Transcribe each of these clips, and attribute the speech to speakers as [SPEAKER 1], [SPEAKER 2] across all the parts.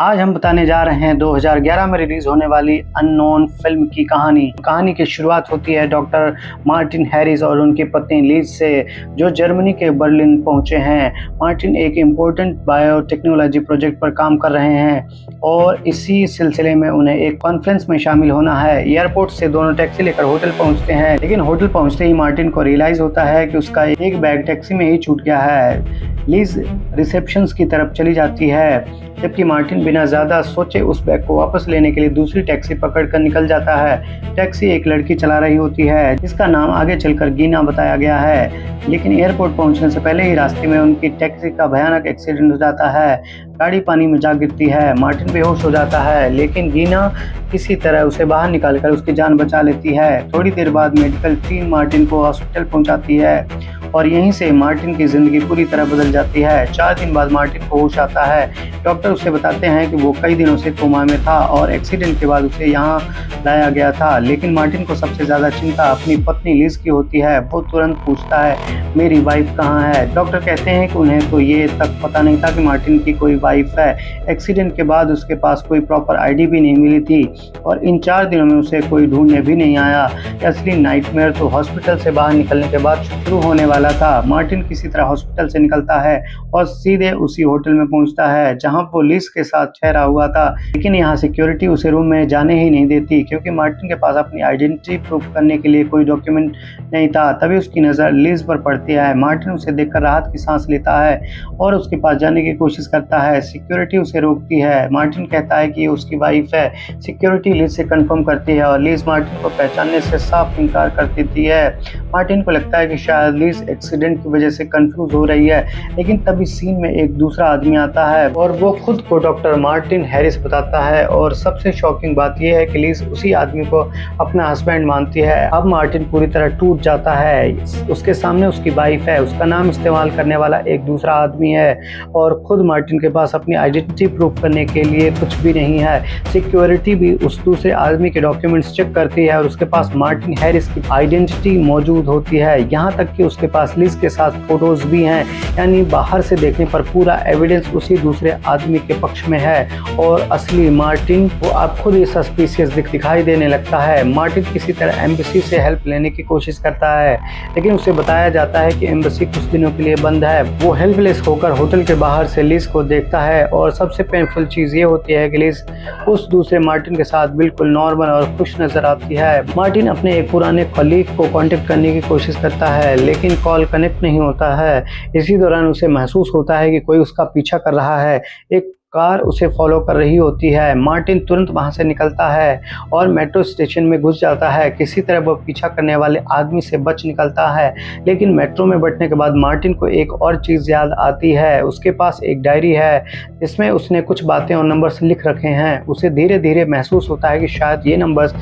[SPEAKER 1] आज हम बताने जा रहे हैं 2011 में रिलीज होने वाली अननोन फिल्म की कहानी की शुरुआत होती है डॉक्टर मार्टिन हैरिस और उनकी पत्नी लीज से, जो जर्मनी के बर्लिन पहुंचे हैं। मार्टिन एक इम्पोर्टेंट बायोटेक्नोलॉजी प्रोजेक्ट पर काम कर रहे हैं और इसी सिलसिले में उन्हें एक कॉन्फ्रेंस में शामिल होना है। एयरपोर्ट से दोनों टैक्सी लेकर होटल पहुंचते हैं, लेकिन होटल पहुंचते ही मार्टिन को रियलाइज होता है कि उसका एक बैग टैक्सी में ही छूट गया है। लीज रिसेप्शन की तरफ चली जाती है, जबकि मार्टिन बिना ज़्यादा सोचे उस बैग को वापस लेने के लिए दूसरी टैक्सी पकड़कर निकल जाता है। टैक्सी एक लड़की चला रही होती है जिसका नाम आगे चलकर गीना बताया गया है, लेकिन एयरपोर्ट पहुंचने से पहले ही रास्ते में उनकी टैक्सी का भयानक एक्सीडेंट हो जाता है। गाड़ी पानी में जा गिरती है, मार्टिन बेहोश हो जाता है, लेकिन गीना किसी तरह उसे बाहर निकालकर उसकी जान बचा लेती है। थोड़ी देर बाद मेडिकल टीम मार्टिन को हॉस्पिटल पहुंचाती है और यहीं से मार्टिन की ज़िंदगी पूरी तरह बदल जाती है। 4 दिन बाद मार्टिन को होश आता है। डॉक्टर उसे बताते हैं कि वो कई दिनों से कोमा में था और एक्सीडेंट के बाद उसे यहाँ लाया गया था, लेकिन मार्टिन को सबसे ज़्यादा चिंता अपनी पत्नी लीज की होती है। वो तुरंत पूछता है, मेरी वाइफ कहाँ है? डॉक्टर कहते हैं कि उन्हें तो ये तक पता नहीं था कि मार्टिन की कोई वाइफ है। एक्सीडेंट के बाद उसके पास कोई प्रॉपर आईडी भी नहीं मिली थी और इन 4 दिनों में उसे कोई ढूंढने भी नहीं आया। असली नाइटमेयर तो हॉस्पिटल से बाहर निकलने के बाद शुरू होने वाला था। मार्टिन किसी तरह हॉस्पिटल से निकलता है और सीधे उसी होटल में पहुंचता है जहां वो लीज के साथ ठहरा हुआ था, लेकिन यहाँ सिक्योरिटी उसे रूम में जाने ही नहीं देती क्योंकि मार्टिन के पास अपनी आइडेंटिटी प्रूफ करने के लिए कोई डॉक्यूमेंट नहीं था। तभी उसकी नज़र लीज पर पड़ती है। मार्टिन उसे देखकर राहत की सांस लेता है और उसके पास जाने की कोशिश करता है। सिक्योरिटी उसे रोकती है। मार्टिन कहता है कि ये उसकी वाइफ है। सिक्योरिटी लीज से कंफर्म करती है और लीज मार्टिन को पहचानने से साफ इनकार कर देती है। मार्टिन को लगता है कि शायद लीज एक्सीडेंट की वजह से कंफ्यूज हो रही है, लेकिन तभी सीन में एक दूसरा आदमी आता है और वो खुद को डॉक्टर मार्टिन हैरिस बताता है। और सबसे शॉकिंग बात यह है कि लीज उसी आदमी को अपना हस्बैंड मानती है। अब मार्टिन पूरी तरह टूट जाता है। उसके सामने उसकी वाइफ है, उसका नाम इस्तेमाल करने वाला एक दूसरा आदमी है और खुद मार्टिन के पास अपनी आइडेंटिटी प्रूफ करने के लिए कुछ भी नहीं है। सिक्योरिटी भी उस दूसरे आदमी के डॉक्यूमेंट्स चेक करती है और उसके पास मार्टिन हैरिस की आइडेंटिटी मौजूद होती है। यहाँ तक कि उसके पास लीज के साथ फोटोज भी हैं, यानी बाहर से देखने पर पूरा एविडेंस उसी दूसरे आदमी के पक्ष में है और असली मार्टिन वो अब खुद ही सस्पिशियस दिखाई देने लगता है। मार्टिन किसी तरह एम्बेसी से हेल्प लेने की कोशिश करता है, लेकिन उसे बताया जाता है कि एम्बेसी कुछ दिनों के लिए बंद है। वो हेल्पलेस होकर होटल के बाहर से लीज को देखता है और सबसे पेनफुल चीज़ ये होती है कि लीज उस दूसरे मार्टिन के साथ बिल्कुल नॉर्मल और खुश नजर आती है। मार्टिन अपने एक पुराने कलीग को कांटेक्ट करने की कोशिश करता है, लेकिन कॉल कनेक्ट नहीं होता है। इसी दौरान उसे महसूस होता है कि कोई उसका पीछा कर रहा है। एक कार उसे फॉलो कर रही होती है। मार्टिन तुरंत वहां से निकलता है और मेट्रो स्टेशन में घुस जाता है। किसी तरह वो पीछा करने वाले आदमी से बच निकलता है, लेकिन मेट्रो में बैठने के बाद मार्टिन को एक और चीज़ याद आती है। उसके पास एक डायरी है जिसमें उसने कुछ बातें और नंबर्स लिख रखे हैं। उसे धीरे धीरे महसूस होता है कि शायद ये नंबर्स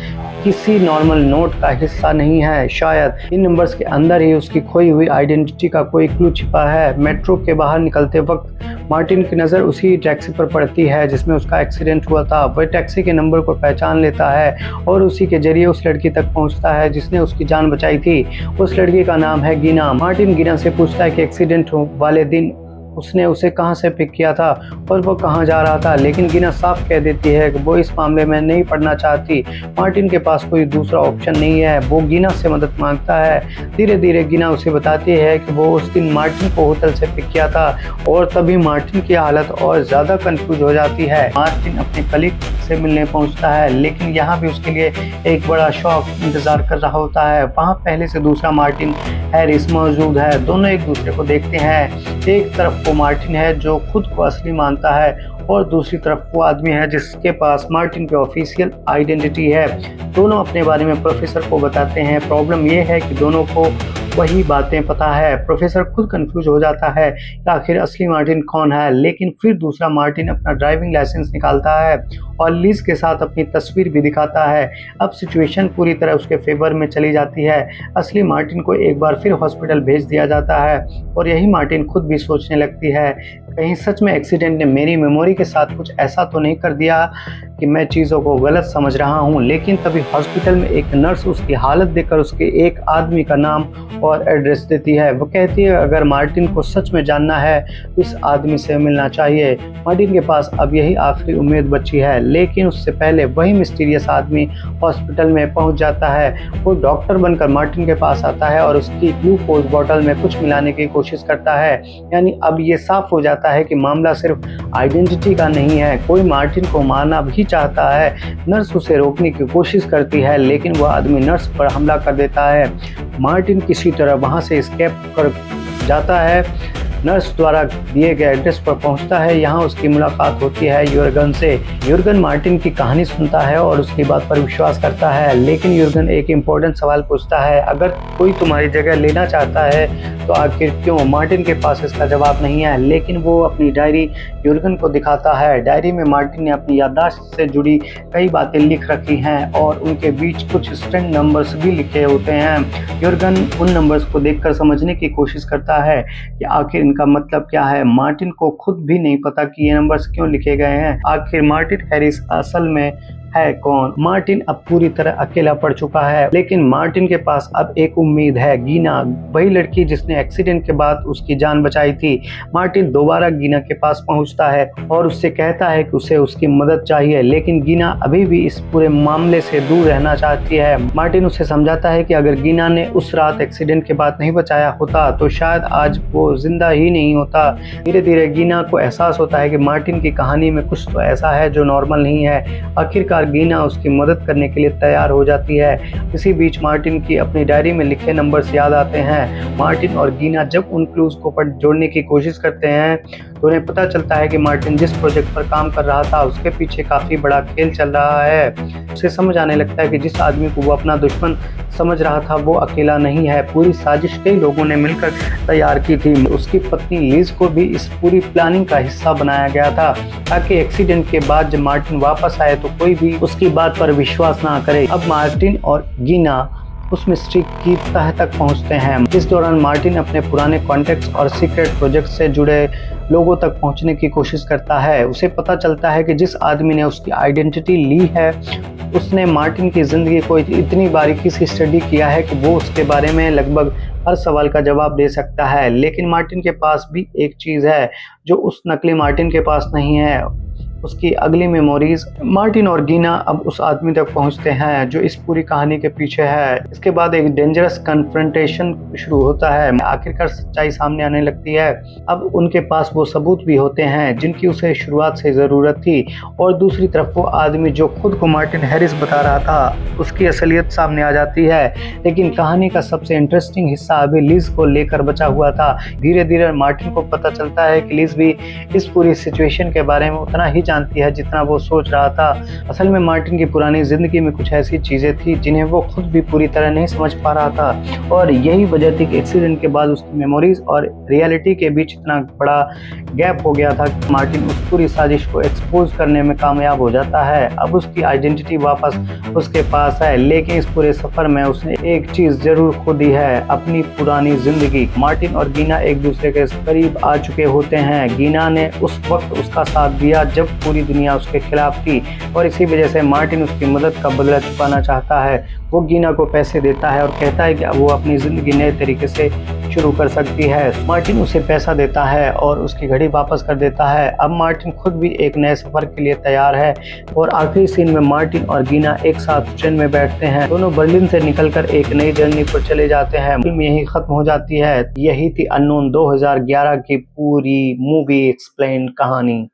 [SPEAKER 1] किसी नॉर्मल नोट का हिस्सा नहीं है। शायद इन नंबर्स के अंदर ही उसकी खोई हुई आइडेंटिटी का कोई क्लू छिपा है। मेट्रो के बाहर निकलते वक्त मार्टिन की नज़र उसी टैक्सी पर पड़ती है जिसमें उसका एक्सीडेंट हुआ था। वह टैक्सी के नंबर को पहचान लेता है और उसी के जरिए उस लड़की तक पहुंचता है जिसने उसकी जान बचाई थी। उस लड़की का नाम है गीना। मार्टिन गीना से पूछता है कि एक्सीडेंट वाले दिन उसने उसे कहाँ से पिक किया था और वो कहाँ जा रहा था, लेकिन गीना साफ कह देती है कि वो इस मामले में नहीं पढ़ना चाहती। मार्टिन के पास कोई दूसरा ऑप्शन नहीं है। वो गीना से मदद मांगता है। धीरे धीरे गीना उसे बताती है कि वो उस दिन मार्टिन को होटल से पिक किया था और तभी मार्टिन की हालत और ज़्यादा कंफ्यूज हो जाती है। मार्टिन अपने कलीग से मिलने पहुंचता है, लेकिन यहाँ भी उसके लिए एक बड़ा शॉक इंतज़ार कर रहा होता है। वहाँ पहले से दूसरा मार्टिन हैरिस मौजूद है। दोनों एक दूसरे को देखते हैं। एक तरफ वो मार्टिन है जो खुद को असली मानता है और दूसरी तरफ वो आदमी है जिसके पास मार्टिन की ऑफिशियल आइडेंटिटी है। दोनों अपने बारे में प्रोफेसर को बताते हैं। प्रॉब्लम ये है कि दोनों को वही बातें पता है। प्रोफेसर खुद कंफ्यूज हो जाता है कि आखिर असली मार्टिन कौन है, लेकिन फिर दूसरा मार्टिन अपना ड्राइविंग लाइसेंस निकालता है और लीज के साथ अपनी तस्वीर भी दिखाता है। अब सिचुएशन पूरी तरह उसके फेवर में चली जाती है। असली मार्टिन को एक बार फिर हॉस्पिटल भेज दिया जाता है और यही मार्टिन खुद भी सोचने लगती है, कहीं सच में एक्सीडेंट ने मेरी मेमोरी के साथ कुछ ऐसा तो नहीं कर दिया कि मैं चीज़ों को गलत समझ रहा हूँ। लेकिन तभी हॉस्पिटल में एक नर्स उसकी हालत देखकर उसके एक आदमी का नाम और एड्रेस देती है। वो कहती है अगर मार्टिन को सच में जानना है तो इस आदमी से मिलना चाहिए। मार्टिन के पास अब यही आखिरी उम्मीद बची है, लेकिन उससे पहले वही मिस्टीरियस आदमी हॉस्पिटल में पहुंच जाता है। वो डॉक्टर बनकर मार्टिन के पास आता है और उसकी ग्लूकोज बोतल में कुछ मिलाने की कोशिश करता है। यानी अब ये साफ हो जाता है कि मामला सिर्फ आइडेंटिटी का नहीं है। कोई मार्टिन को मारना भी चाहता है। नर्स उसे रोकने की कोशिश करती है, लेकिन वह आदमी नर्स पर हमला कर देता है। मार्टिन किसी तरह वहां से एस्केप कर जाता है। नर्स द्वारा दिए गए एड्रेस पर पहुंचता है। यहाँ उसकी मुलाकात होती है युर्गन से। युर्गन मार्टिन की कहानी सुनता है और उसकी बात पर विश्वास करता है, लेकिन युर्गन एक इम्पोर्टेंट सवाल पूछता है, अगर कोई तुम्हारी जगह लेना चाहता है तो आखिर क्यों? मार्टिन के पास इसका जवाब नहीं है, लेकिन वो अपनी डायरी युर्गन को दिखाता है। डायरी में मार्टिन ने अपनी याददाश्त से जुड़ी कई बातें लिख रखी हैं और उनके बीच कुछ स्ट्रेंज नंबर्स भी लिखे होते हैं। युर्गन उन नंबर्स को देखकर समझने की कोशिश करता है कि आखिर इनका मतलब क्या है। मार्टिन को खुद भी नहीं पता कि ये नंबर्स क्यों लिखे गए हैं। आखिर मार्टिन हैरिस असल में है कौन? मार्टिन अब पूरी तरह अकेला पड़ चुका है, लेकिन मार्टिन के पास अब एक उम्मीद है, गीना, वही लड़की जिसने एक्सीडेंट के बाद उसकी जान बचाई थी। मार्टिन दोबारा गीना के पास पहुंचता है और उससे कहता है कि उसे उसकी मदद चाहिए, लेकिन गीना अभी भी इस पूरे मामले से दूर रहना चाहती है। मार्टिन उसे समझाता है कि अगर गीना ने उस रात एक्सीडेंट के बाद नहीं बचाया होता तो शायद आज वो जिंदा ही नहीं होता। धीरे धीरे गीना को एहसास होता है कि मार्टिन की कहानी में कुछ तो ऐसा है जो नॉर्मल नहीं है। आखिरकार गीना उसकी मदद करने के लिए तैयार हो जाती है। इसी बीच मार्टिन की अपनी डायरी में लिखे नंबर्स याद आते हैं। मार्टिन और गीना जब उन क्लूज को जोड़ने की कोशिश करते हैं तो उन्हें पता चलता है कि मार्टिन जिस प्रोजेक्ट पर काम कर रहा था उसके पीछे काफी बड़ा खेल चल रहा है। उसे समझ आने लगता है कि जिस आदमी को वो अपना दुश्मन समझ रहा था वो अकेला नहीं है। पूरी साजिश कई लोगों ने मिलकर तैयार की थी। उसकी पत्नी लीज को भी इस पूरी प्लानिंग का हिस्सा बनाया गया था, ताकि एक्सीडेंट के बाद जब मार्टिन वापस आए तो कोई भी उसकी बात पर विश्वास ना करे। अब मार्टिन और गीना उस मिस्ट्री की तह तक पहुंचते हैं। इस दौरान मार्टिन अपने पुराने कॉन्टेक्ट्स और सीक्रेट प्रोजेक्ट से जुड़े लोगों तक पहुंचने की कोशिश करता है। उसे पता चलता है कि जिस आदमी ने उसकी आइडेंटिटी ली है उसने मार्टिन की ज़िंदगी को इतनी बारीकी से स्टडी किया है कि वो उसके बारे में लगभग हर सवाल का जवाब दे सकता है। लेकिन मार्टिन के पास भी एक चीज़ है जो उस नकली मार्टिन के पास नहीं है, उसकी अगली मेमोरीज। मार्टिन और गीना अब उस आदमी तक पहुंचते हैं जो इस पूरी कहानी के पीछे है। इसके बाद एक डेंजरस कन्फ्रंटेशन शुरू होता है। आखिरकार सच्चाई सामने आने लगती है। अब उनके पास वो सबूत भी होते हैं जिनकी उसे शुरुआत से ज़रूरत थी, और दूसरी तरफ वो आदमी जो खुद को मार्टिन हैरिस बता रहा था उसकी असलियत सामने आ जाती है। लेकिन कहानी का सबसे इंटरेस्टिंग हिस्सा अभी लिज को लेकर बचा हुआ था। धीरे धीरे मार्टिन को पता चलता है कि लिज भी इस पूरी सिचुएशन के बारे में उतना ही जानती है जितना वो सोच रहा था। असल में मार्टिन की पुरानी जिंदगी में कुछ ऐसी चीजें थी जिन्हें वो खुद भी पूरी तरह नहीं समझ पा रहा था, और यही वजह थी कि एक्सीडेंट के बाद उसकी मेमोरीज और रियलिटी के बीच इतना बड़ा गैप हो गया था कि मार्टिन उस पूरी साजिश को एक्सपोज करने में कामयाब हो जाता है। अब उसकी आइडेंटिटी वापस उसके पास है, लेकिन इस पूरे सफर में उसने एक चीज जरूर खो दी है, अपनी पुरानी जिंदगी। मार्टिन और गीना एक दूसरे के करीब आ चुके होते हैं। गीना ने उस वक्त उसका साथ दिया जब पूरी दुनिया उसके खिलाफ थी, और इसी वजह से मार्टिन उसकी मदद का बदला चुकाना चाहता है। वो गीना को पैसे देता है और कहता है कि वो अपनी ज़िंदगी नए तरीके से शुरू कर सकती है। मार्टिन उसे पैसा देता है और उसकी घड़ी वापस कर देता है। अब मार्टिन खुद भी एक नए सफ़र के लिए तैयार है, और आखिरी सीन में मार्टिन और गीना एक साथ ट्रेन में बैठते हैं। दोनों बर्लिन से निकलकर एक नई जर्नी पर चले जाते हैं। फिल्म यही खत्म हो जाती है। यही थी अननोन 2011 की पूरी मूवी एक्सप्लेन कहानी।